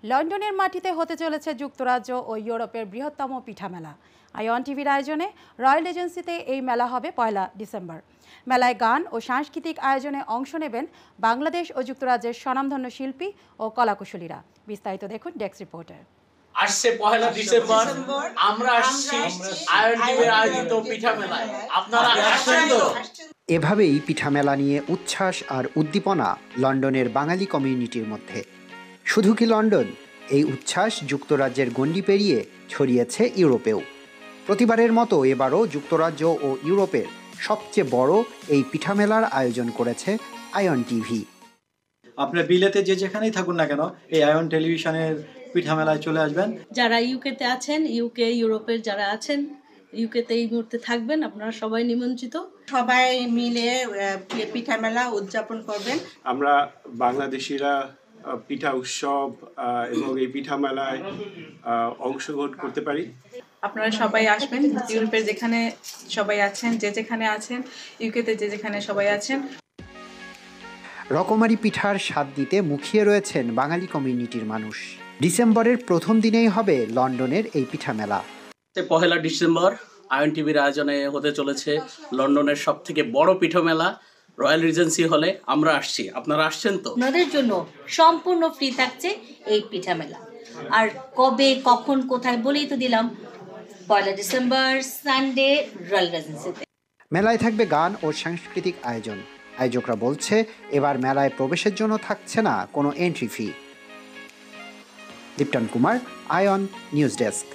লন্ডনের মাটিতে হতে চলেছে যুক্তরাজ্য ও ইউরোপের বৃহত্তম পিঠা মেলা। আইওয়ান টিভির আয়োজনে রয়্যাল এজেন্সিতে এই মেলা হবে 1 ডিসেম্বর। মেলায় গান ও সাংস্কৃতিক আয়োজনে অংশ নেবেন বাংলাদেশ ও যুক্তরাজ্যের স্বনামধন্য শিল্পী ও কলাকুশলীরা। বিস্তারিত দেখুন ডেস্ক রিপোর্টার। আসছে 1 ডিসেম্বর আমরা আসছি আইওয়ান টিভির আয়োজিত পিঠা মেলায়। আপনারা আসছেন তো? এভাবেই পিঠা মেলা নিয়ে উচ্ছ্বাস আর উদ্দীপনা লন্ডনের বাঙালি কমিউনিটির মধ্যে। শুধু কি লন্ডন, এই উচ্ছ্বাস যুক্তরাজ্যের গণ্ডি পেরিয়ে ছড়িয়েছে ইউরোপেও। প্রতিবারের মতো এবারও যুক্তরাজ্য ও ইউরোপের সবচেয়ে বড় এই পিঠা মেলার আয়োজন করেছে আইওয়ান টিভি। আপনার বিলেতে যে যেখানেই থাকুন না কেন, এই আইওয়ান টেলিভিশনের পিঠা মেলায় চলে আসবেন। যারা ইউকেতে আছেন, ইউরোপের যারা আছেন, ইউকেতে এই মুহূর্তে থাকবেন, আপনারা সবাই নিমন্ত্রিত। সবাই মিলে পিঠা মেলা উদযাপন করবেন। আমরা বাংলাদেশিরা পিঠা উৎসব এবং এই পিঠা মেলায় অংশগ্রহণ করতে পারি। আপনারা সবাই আসবেন, ইউরোপের যেখানে সবাই আছেন, যে যেখানে আছেন, ইউকেতে যে যেখানে সবাই আছেন। রকমারি পিঠার স্বাদ দিতে মুখিয়ে রয়েছেন বাঙালি কমিউনিটির মানুষ। ডিসেম্বরের প্রথম দিনেই হবে লন্ডনের এই পিঠা মেলা। 1 ডিসেম্বর আইওয়ান টিভির আয়োজনে হতে চলেছে লন্ডনের সবথেকে বড় পিঠা মেলা রয়্যাল রিজেন্সি হলে। আমরা আসছি, আপনারা আসছেন তো? আপনাদের জন্য সম্পূর্ণ ফ্রি থাকছে এই পিঠা মেলা। আর কবে, কখন, কোথায় বলেই তো দিলাম, 1 ডিসেম্বর সানডে রয়্যাল রিজেন্সিতে। মেলায় থাকবে গান ও সাংস্কৃতিক আয়োজন। আয়োজকরা বলছে এবার মেলায় প্রবেশের জন্য থাকছে না কোনো entry fee. Lipton Kumar, আইওয়ান news desk.